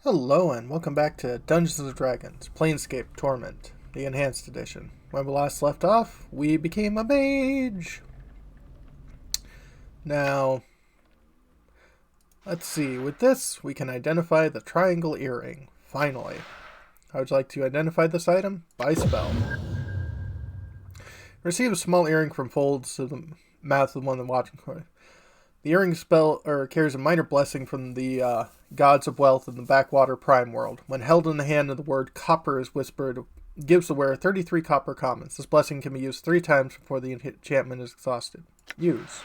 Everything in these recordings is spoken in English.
Hello and welcome back to Dungeons & Dragons, Planescape Torment, the Enhanced Edition. When we last left off, we became a mage! Now, let's see, with this, we can identify the triangle earring, finally. How would you like to identify this item? By spell. Receive a small earring from folds to the mouth of the one watching. The earring spell carries a minor blessing from the gods of wealth in the backwater prime world. When held in the hand, the word copper is whispered, gives the wearer 33 copper commons. This blessing can be used 3 times before the enchantment is exhausted. Use.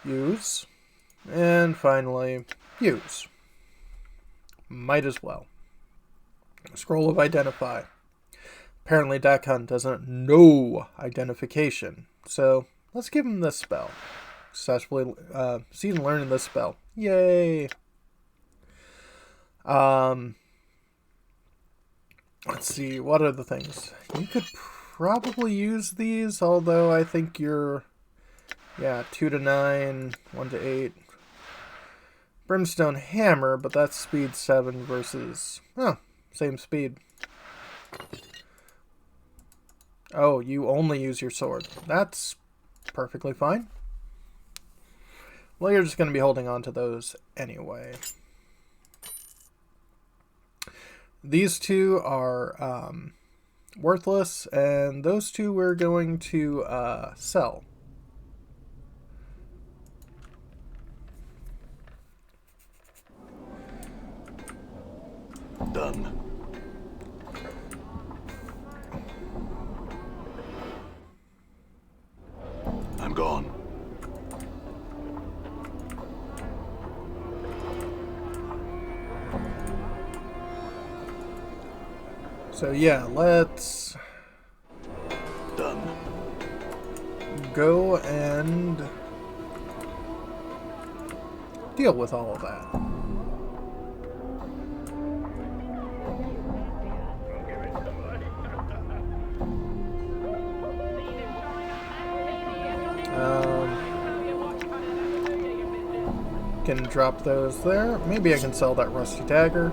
Use. And finally, use. Might as well. Scroll of Identify. Apparently Duck Hunt doesn't know identification, so let's give him this spell. Successfully season learning this spell. Yay! Let's see, what are the things? You could probably use these, although I think you're 2 to 9, 1 to 8. Brimstone Hammer, but that's speed 7 versus same speed. Oh, you only use your sword. That's perfectly fine. Well, you're just going to be holding on to those anyway. These two are worthless, and those two we're going to sell. Done. I'm gone. So yeah, let's Done. go and deal with all of that. Can drop those there. Maybe I can sell that rusty dagger.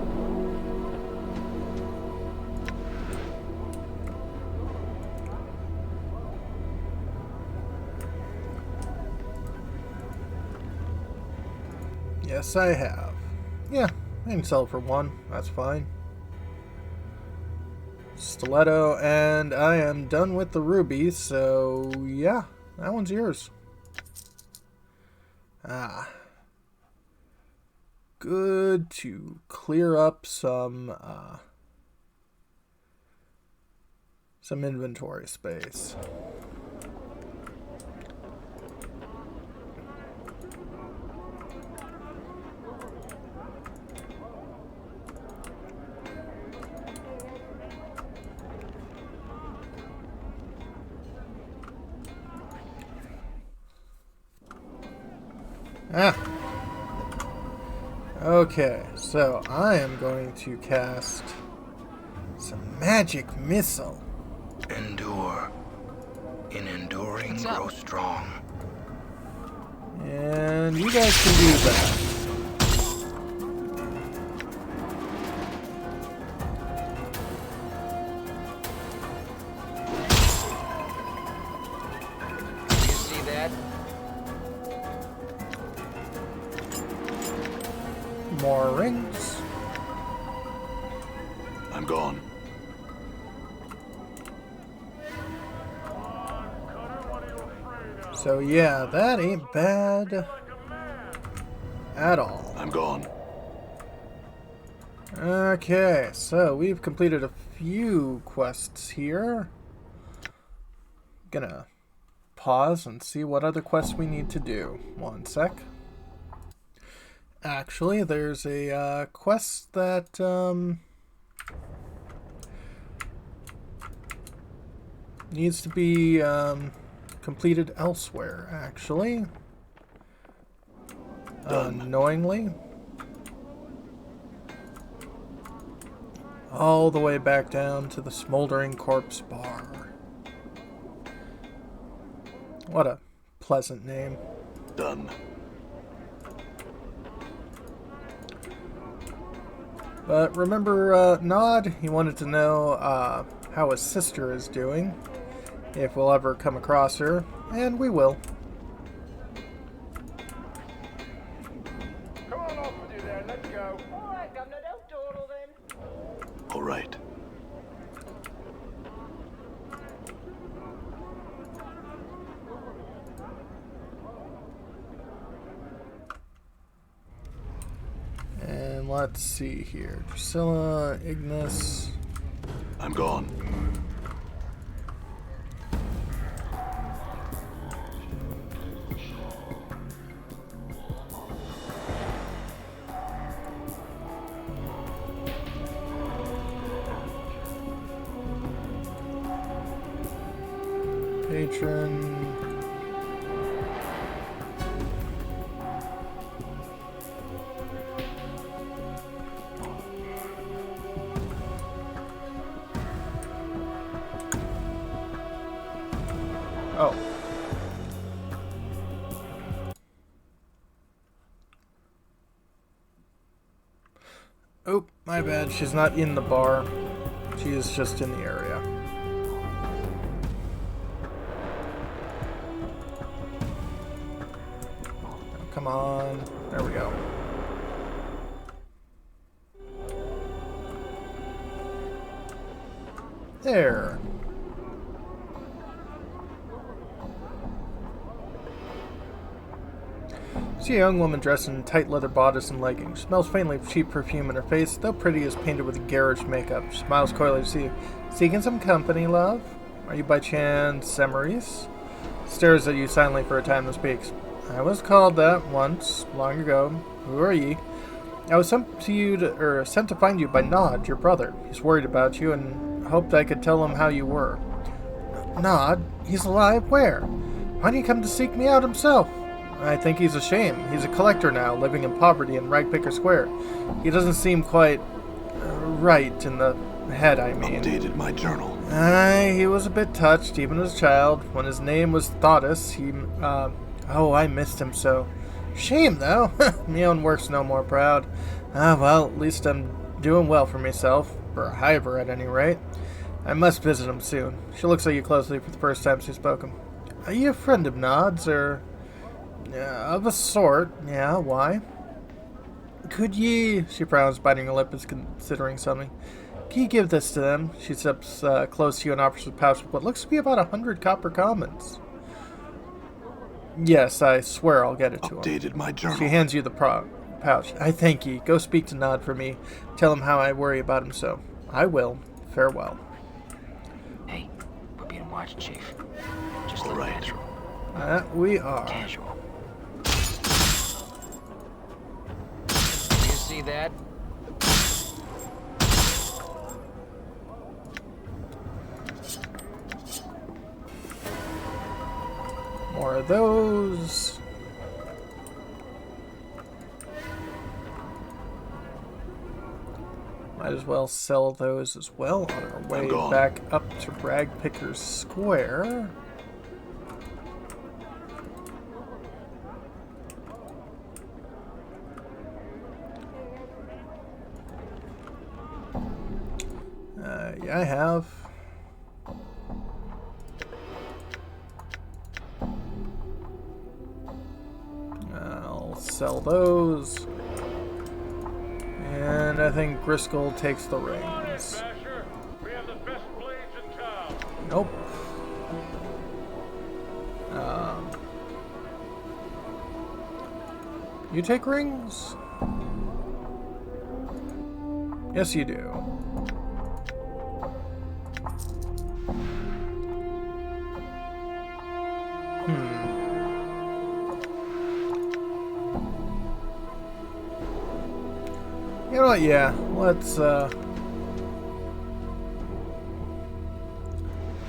Yes, I have. Yeah, I can sell it for 1. That's fine. Stiletto, and I am done with the ruby, so yeah, that one's yours. Good to clear up some inventory space. Okay, so I am going to cast some magic missile. Endure. In enduring, grow strong. And you guys can do that. You see that? More rings. I'm gone. So yeah, that ain't bad at all. I'm gone. Okay, so we've completed a few quests here. Gonna pause and see what other quests we need to do. 1 sec. Actually, there's a quest that needs to be completed elsewhere, actually. Unknowingly. All the way back down to the Smoldering Corpse Bar. What a pleasant name. Done. But remember Nod? He wanted to know how his sister is doing. If we'll ever come across her. And we will. Come on off with you there, let's go. Alright, Governor, don't dawdle then. All right. And let's see here. Drusilla, Ignis. I'm gone. Patron. Oh. Oh, my bad. She's not in the bar. She is just in the area. Oh, come on. There we go. There. See a young woman dressed in tight leather bodice and leggings. Smells faintly of cheap perfume in her face, though pretty is painted with garish makeup. She smiles coyly to see you. Seeking some company, love? Are you by chance Semaris? Stares at you silently for a time and speaks. I was called that once, long ago. Who are ye? I was sent to find you by Nod, your brother. He's worried about you and hoped I could tell him how you were. Nod? He's alive? Where? Why didn't he come to seek me out himself? I think he's ashamed. He's a collector now, living in poverty in Ragpicker Square. He doesn't seem quite right in the head, I mean. Updated my journal. He was a bit touched, even as a child. When his name was Thotis, I missed him so. Shame, though. Me own work's no more proud. Well, at least I'm doing well for myself. For a hiver, at any rate. I must visit him soon. She looks at you closely for the first time she's spoken. Are you a friend of Nod's, or... of a sort. Yeah, why? Could ye... She frowns, biting her lip as considering something. Can you give this to them? She steps close to you and offers a pouch with what looks to be about 100 copper commons. Yes, I swear I'll get it to him. Updated my journal. She hands you the pouch. I thank ye. Go speak to Nod for me. Tell him how I worry about him so. I will. Farewell. Hey, we're being watched, Chief. Just All look right. natural. We are. Casual. You see that? More of those. Might as well sell those as well on our way back up to Ragpicker Square. Yeah, I have. I'll sell those. And I think Griscoll takes the rings. We have the best blades in town. Nope. You take rings? Yes, you do. You know what, yeah, let's,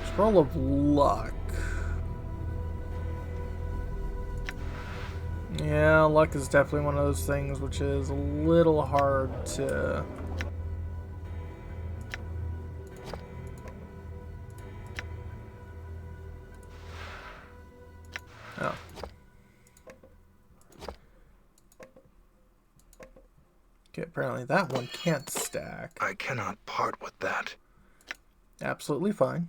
Scroll of Luck. Yeah, luck is definitely one of those things which is a little hard to... Oh. Okay, apparently that one can't stack. I cannot part with that. Absolutely fine.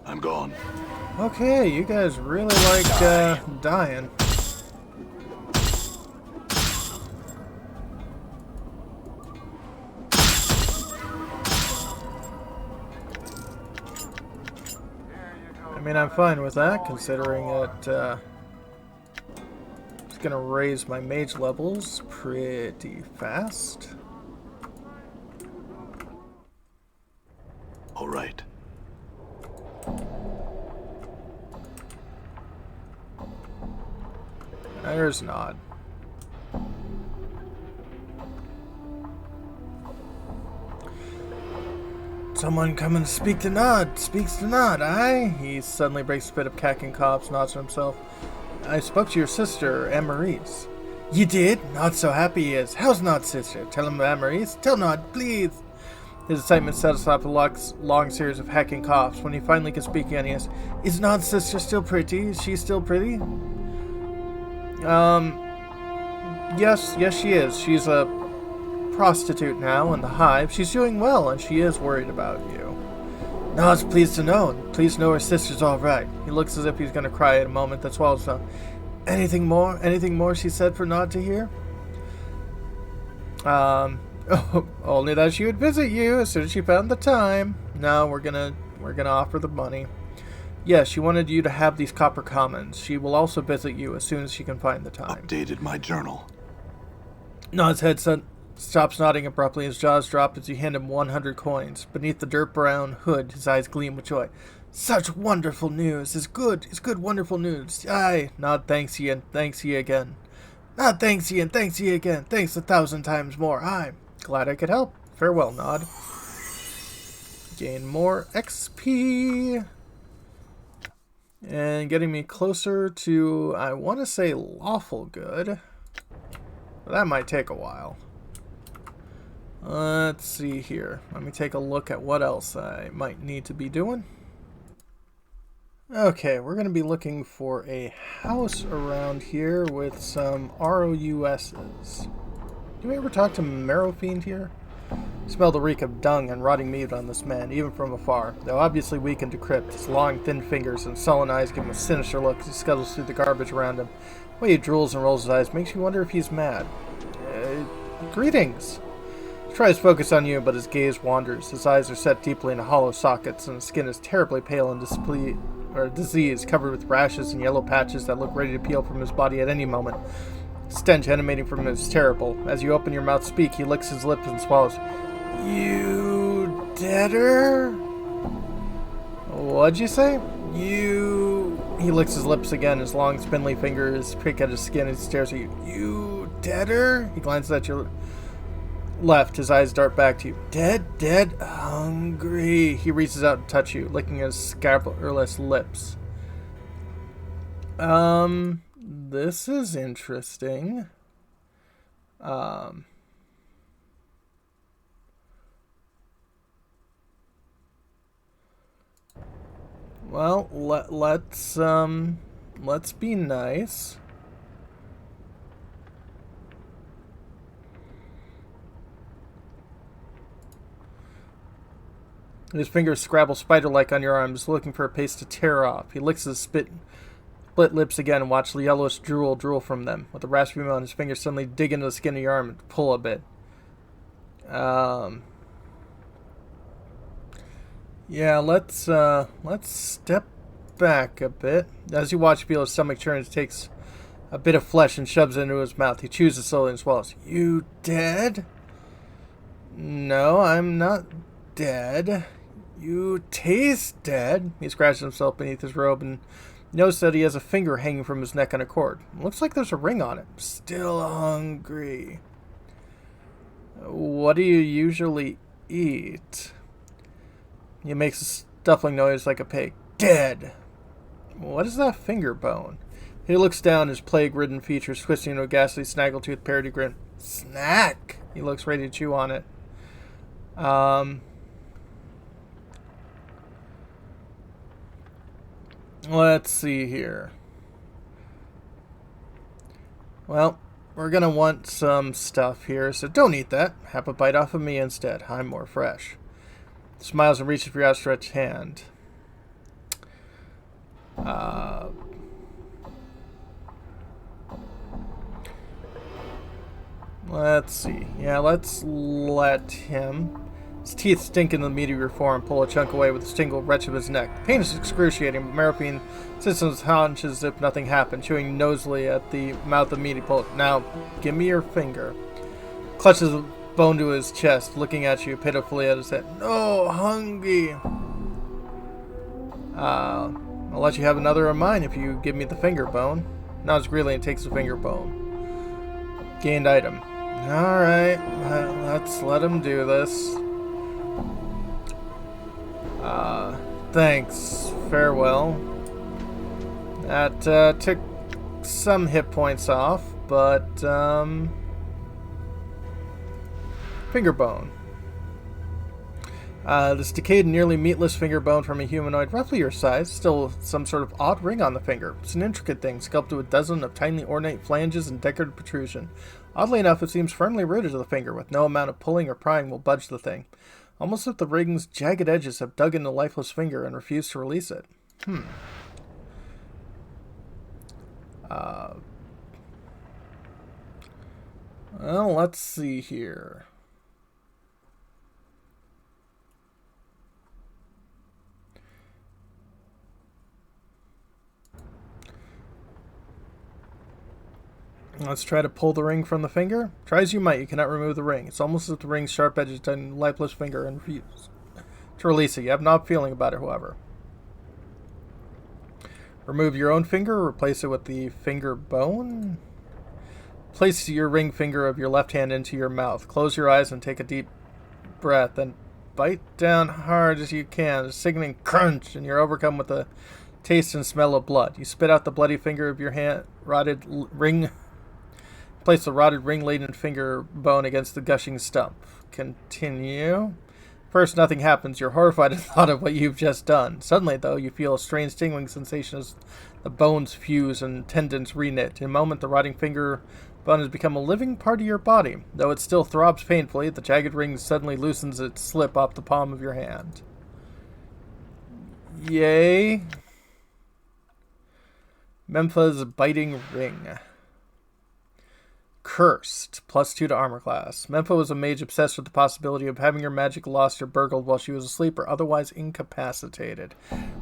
I'm gone. Okay, you guys really like dying. I mean, I'm fine with that, considering that it's gonna raise my mage levels pretty fast. All right. There's Nod. Someone come and speak to Nod. Speaks to Nod, aye? He suddenly breaks a bit of cacking coughs, nods to himself. I spoke to your sister, Anne-Marie's. You did? Nod so happy he is. How's Nod's sister? Tell him Anne-Marie's. Tell Nod, please. His excitement set us off a long series of hacking coughs. When he finally could speak again, he asked, is Nod's sister still pretty? Is she still pretty? Yes, she is. She's a prostitute now in the Hive. She's doing well, and she is worried about you. Nod's pleased to know, and pleased to know her sister's all right. He looks as if he's going to cry at a moment that swallows him. Anything more? Anything more? She said for Nod to hear. Only that she would visit you as soon as she found the time. No, we're gonna offer the money. Yes, she wanted you to have these copper commons. She will also visit you as soon as she can find the time. Updated my journal. Nod's head stops nodding abruptly. His jaws drop as you hand him 100 coins. Beneath the dirt brown hood, his eyes gleam with joy. Such wonderful news! It's good, wonderful news. Aye, Nod thanks ye and thanks ye again. Nod thanks ye and thanks ye again. Thanks 1,000 times more. Aye, glad I could help. Farewell, Nod. Gain more XP. And getting me closer to, I want to say, lawful good. But that might take a while. Let's see here. Let me take a look at what else I might need to be doing. Okay, we're going to be looking for a house around here with some ROUSs. Do we ever talk to Marrowfiend here? Smell the reek of dung and rotting meat on this man, even from afar. Though obviously weak and decrepit, his long, thin fingers and sullen eyes give him a sinister look as he scuttles through the garbage around him. The way he drools and rolls his eyes makes you wonder if he's mad. Greetings. He tries to focus on you, but his gaze wanders. His eyes are set deeply into hollow sockets, and his skin is terribly pale and diseased, covered with rashes and yellow patches that look ready to peel from his body at any moment. Stench emanating from him is terrible. As you open your mouth to speak, he licks his lips and swallows. You deader? What'd you say? You... He licks his lips again. His long, spindly fingers prick at his skin and stares at you. You deader? He glances at your left. His eyes dart back to you. Dead, hungry. He reaches out to touch you, licking his scabrous lips. This is interesting. Well, let's be nice. His fingers scrabble spider-like on your arms, looking for a pace to tear off. He licks his split lips again and watch the yellowish drool from them. With a raspy mouth, his fingers suddenly dig into the skin of your arm and pull a bit. Yeah, let's step back a bit. As you watch Beel's stomach turns, takes a bit of flesh and shoves it into his mouth. He chews it slowly and swallows. You dead? No, I'm not dead. You taste dead. He scratches himself beneath his robe and notices that he has a finger hanging from his neck on a cord. Looks like there's a ring on it. Still hungry. What do you usually eat? He makes a scuffling noise like a pig. Dead. What is that finger bone? He looks down, his plague-ridden features twisting into a ghastly snaggletooth parody grin. Snack! He looks ready to chew on it. Let's see here. Well, we're gonna want some stuff here, so don't eat that. Have a bite off of me instead. I'm more fresh. Smiles and reaches for your outstretched hand. Let's see. Yeah, let's let him. His teeth stink in the meat of your form, pull a chunk away with the single wretch of his neck. The pain is excruciating, but Maripine sits on his haunch as if nothing happened, chewing nosily at the mouth of meaty pull. Now, give me your finger. Clutches a bone to his chest, looking at you pitifully at his head. No, hungry. I'll let you have another of mine if you give me the finger bone. Nods greedily and takes the finger bone. Gained item. Alright, let's let him do this. Thanks. Farewell. That took some hit points off, but finger bone. This decayed, nearly meatless finger bone from a humanoid roughly your size, still some sort of odd ring on the finger. It's an intricate thing, sculpted with dozens of tiny ornate flanges and decorative protrusion. Oddly enough, it seems firmly rooted to the finger, with no amount of pulling or prying will budge the thing. Almost as if the ring's jagged edges have dug into the lifeless finger and refused to release it. Well, let's see here. Let's try to pull the ring from the finger. Try as you might, you cannot remove the ring. It's almost as if the ring's sharp edges dug into the lifeless finger and refuse to release it. You have no odd feeling about it, however. Remove your own finger, replace it with the finger bone. Place your ring finger of your left hand into your mouth. Close your eyes and take a deep breath. Then bite down hard as you can. A sickening crunch, and you're overcome with the taste and smell of blood. You spit out the bloody finger of your hand, rotted ring. Place the rotted ring-laden finger bone against the gushing stump. Continue. First, nothing happens. You're horrified at the thought of what you've just done. Suddenly, though, you feel a strange tingling sensation as the bones fuse and tendons reknit. In a moment, the rotting finger bone has become a living part of your body. Though it still throbs painfully, the jagged ring suddenly loosens its slip off the palm of your hand. Yay. Mempha's biting ring. Cursed. +2 to armor class. Mempha was a mage obsessed with the possibility of having her magic lost or burgled while she was asleep or otherwise incapacitated.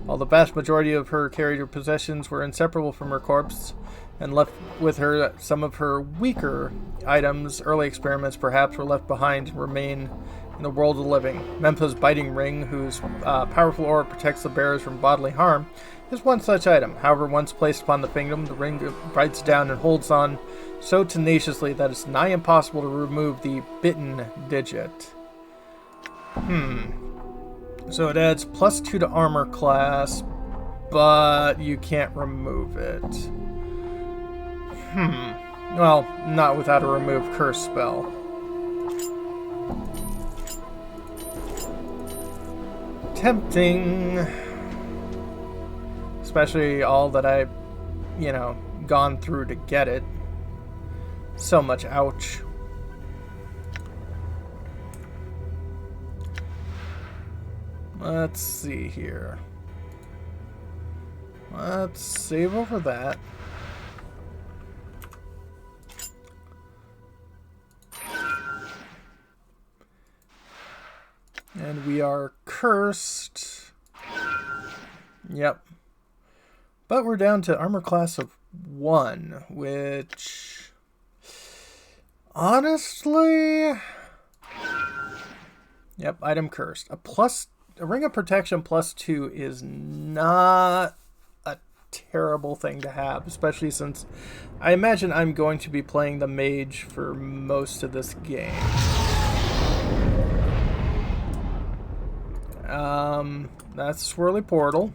While the vast majority of her carried her possessions were inseparable from her corpse and left with her some of her weaker items, early experiments perhaps were left behind and remain in the world of the living. Mempha's biting ring, whose powerful aura protects the bearers from bodily harm, is one such item. However, once placed upon the finger, the ring bites down and holds on so tenaciously that it's nigh impossible to remove the bitten digit. So it adds +2 to armor class, but you can't remove it. Well, not without a remove curse spell. Tempting. Especially all that I've, gone through to get it. So much ouch. Let's see here. Let's save over that. And we are cursed. Yep. But we're down to armor class of 1, which honestly, yep, item cursed. A ring of protection +2 is not a terrible thing to have, especially since I imagine I'm going to be playing the mage for most of this game. That's Swirly Portal.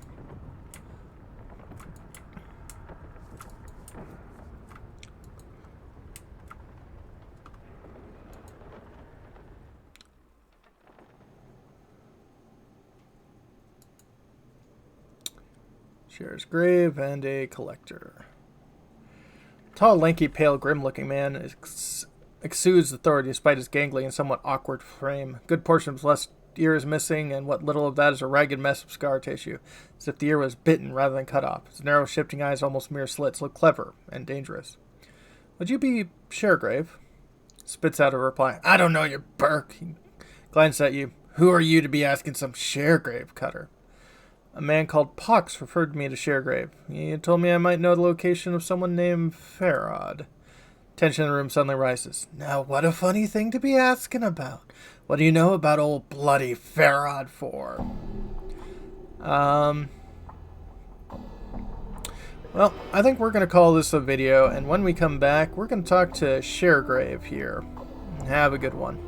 Shares grave and a collector. Tall, lanky, pale, grim-looking man exudes authority despite his gangly and somewhat awkward frame. Good portion of his left ear is missing, and what little of that is a ragged mess of scar tissue, as if the ear was bitten rather than cut off. His narrow, shifting eyes, almost mere slits, look clever and dangerous. Would you be Sharegrave? Spits out a reply. I don't know, you Burke. He glances at you. Who are you to be asking some Sharegrave cutter? A man called Pox referred me to Sharegrave. He told me I might know the location of someone named Farad. Tension in the room suddenly rises. Now, what a funny thing to be asking about. What do you know about old bloody Farad for? Well, I think we're going to call this a video, and when we come back, we're going to talk to Sharegrave here. Have a good one.